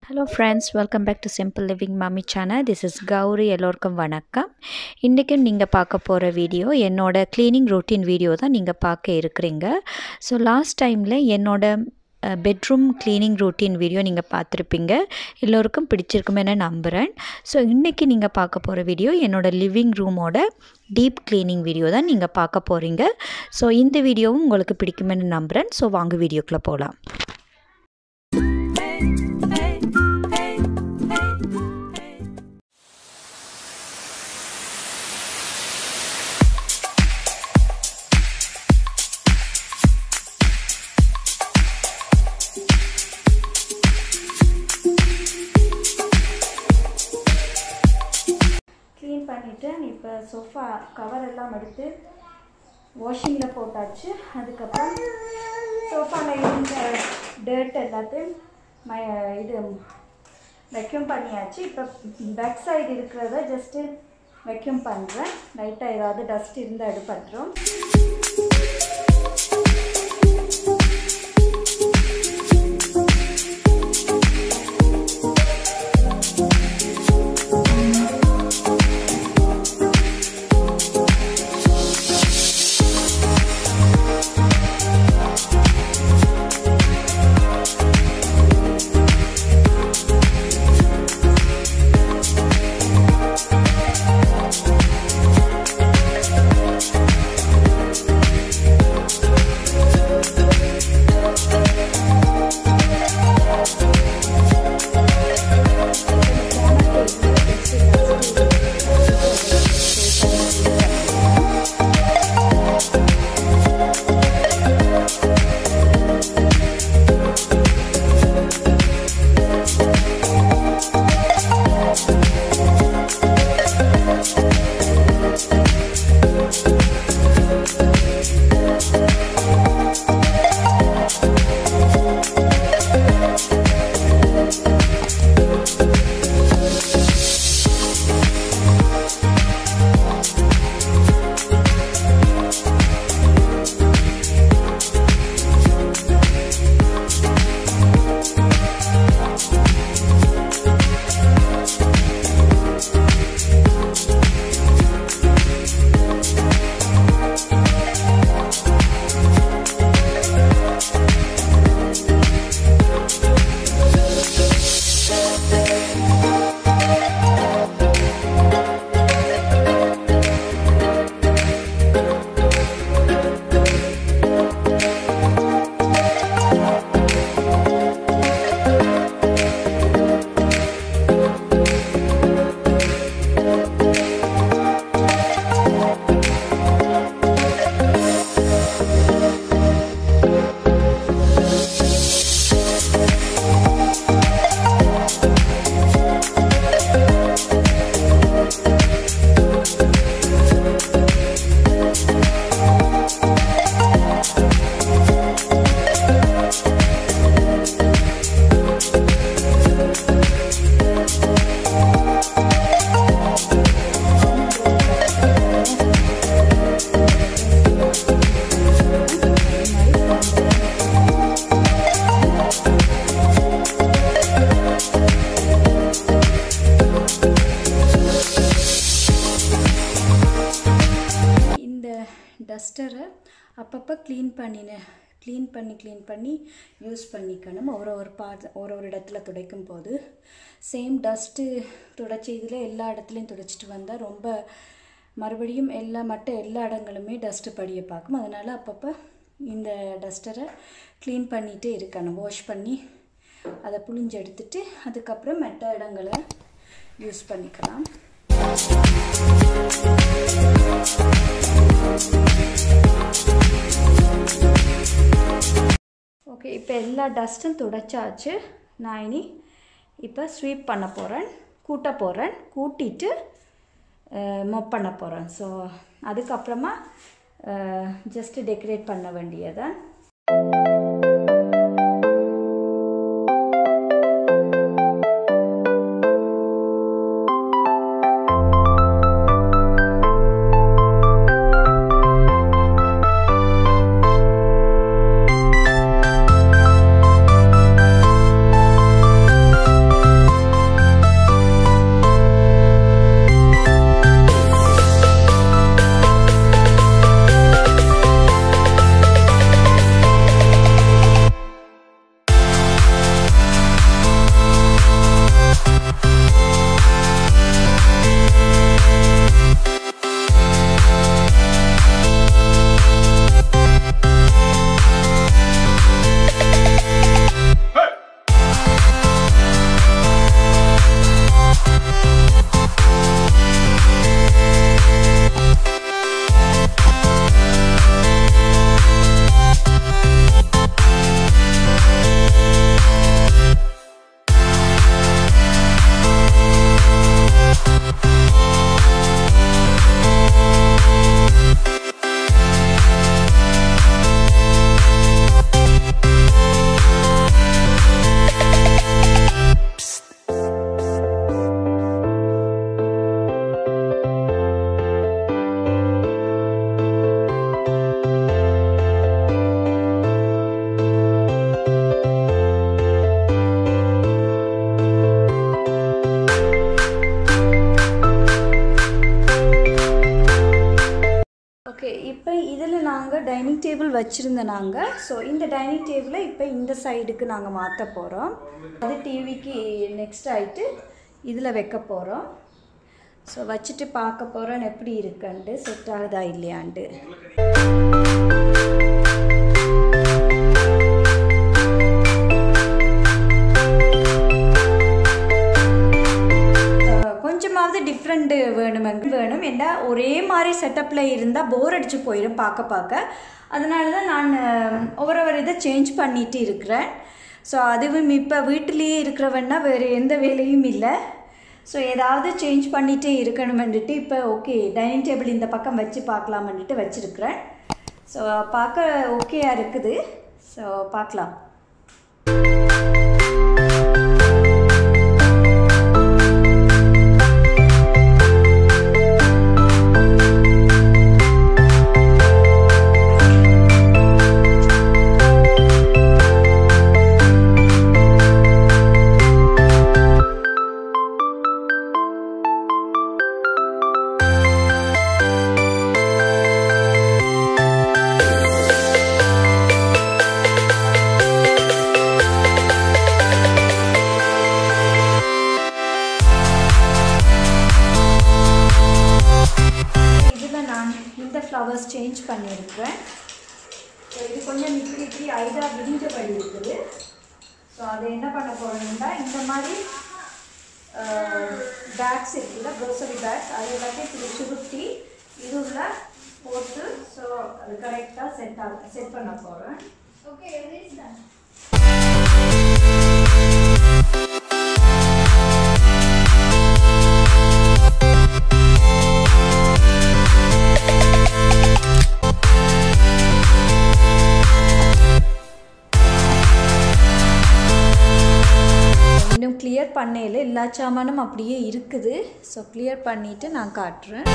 Hello friends, welcome back to Simple Living Mommy channel. This is Gauri. எல்லோருக்கும் வணக்கம். இன்றைக்கி நீங்கள் பார்க்க போகிற வீடியோ என்னோட க்ளீனிங் ரொட்டீன் வீடியோ தான் நீங்கள் பார்க்க இருக்கிறீங்க. ஸோ லாஸ்ட் டைமில் என்னோட பெட்ரூம் க்ளீனிங் ரொட்டீன் வீடியோ நீங்கள் பார்த்துருப்பீங்க. எல்லோருக்கும் பிடிச்சிருக்குமென்னு நம்புகிறேன். ஸோ இன்றைக்கி நீங்கள் பார்க்க போகிற வீடியோ என்னோட லிவிங் ரூமோட டீப் க்ளீனிங் வீடியோ தான் நீங்கள் பார்க்க போகிறீங்க. ஸோ இந்த வீடியோவும் உங்களுக்கு பிடிக்குமென்னு நம்புகிறேன். ஸோ வாங்க வீடியோக்குள்ளே போகலாம். க்ளீன் பண்ணிவிட்டேன். இப்போ சோஃபா கவர் எல்லாம் எடுத்து வாஷிங்கில் போட்டாச்சு. அதுக்கப்புறம் சோஃபாவில் இருந்த டர்ட் எல்லாத்தையும் வெக்யூம் பண்ணியாச்சு. இப்போ பேக் சைடு இருக்கிறத ஜஸ்ட்டு வெக்யூம் பண்ணுறேன். லைட்டாக ஏதாவது டஸ்ட் இருந்தால் இது பண்ணுறோம். டஸ்டரை அப்பப்போ க்ளீன் பண்ணி யூஸ் பண்ணிக்கணும். ஒரு இடத்துல துடைக்கும் போது சேம் டஸ்ட்டு துடைச்சி இதில் எல்லா இடத்துலையும் துடைச்சிட்டு வந்தால் ரொம்ப மறுபடியும் எல்லா இடங்களுமே டஸ்ட்டு படிய பார்க்கும். அதனால் அப்பப்போ இந்த டஸ்டரை க்ளீன் பண்ணிகிட்டே இருக்கணும். வாஷ் பண்ணி அதை புழிஞ்சு எடுத்துட்டு அதுக்கப்புறம் மற்ற இடங்களை யூஸ் பண்ணிக்கலாம். ஓகே, இப்போ எல்லா டஸ்ட்டும் துடைச்சாச்சு. நான் இப்போ ஸ்வீப் பண்ண போகிறேன், கூட்டிட்டு மொப் பண்ண போகிறேன். ஸோ அதுக்கப்புறமா ஜஸ்ட்டு டெக்கரேட் பண்ண வேண்டியதான். இப்போ இதில் நாங்கள் டைனிங் டேபிள் வச்சுருந்தோம் நாங்கள். ஸோ இந்த டைனிங் டேபிளை இப்போ இந்த சைடுக்கு நாங்கள் மாற்ற போகிறோம். அது டிவிக்கு நெக்ஸ்ட் ஆகிட்டு இதில் வைக்க போகிறோம். ஸோ வச்சுட்டு பார்க்க போகிறோம் எப்படி இருக்குன்ட்டு, செட் ஆகுதா இல்லையான்ட்டு. கொஞ்சமாவது டிஃப்ரெண்ட்டு வேணும். ஏன்னா ஒரே மாதிரி செட்டப்பில் இருந்தால் போர் அடித்து போயிடும் பார்க்க. அதனால தான் நான் ஒவ்வொரு இதை சேஞ்ச் பண்ணிட்டு இருக்கிறேன். ஸோ அதுவும் இப்போ வீட்டிலேயே இருக்கிறவன்னா வேறு எந்த வேலையும் இல்லை. ஸோ ஏதாவது சேஞ்ச் பண்ணிகிட்டே இருக்கணுமென்ட்டு இப்போ ஓகே டைனிங் டேபிள் இந்த பக்கம் வச்சு பார்க்கலாமன்ட்டு வச்சுருக்கிறேன். ஸோ பார்க்க ஓகேயா இருக்குது. ஸோ பார்க்கலாம். ஃப்ளவர்ஸ் சேஞ்ச் பண்ணியிருக்கிறேன். ஸோ இது கொஞ்சம் இப்படி ஐடாக விரிஞ்சபடி இருக்குது. ஸோ அதை என்ன பண்ண போகிறோம்னா இந்த மாதிரி பேக்ஸ் இருக்குல்ல, க்ரோசரி பேக்ஸ், அது எல்லாத்தையும் இப்படி சுருட்டி இது உள்ள போட்டு ஸோ அது கரெக்டாக செட் பண்ண போகிறேன். ஓகே கிளியர் பண்ணையில் எல்லா சாமானும் அப்படியே இருக்குது. ஸோ கிளியர் பண்ணிவிட்டு நான் காட்டுறேன்.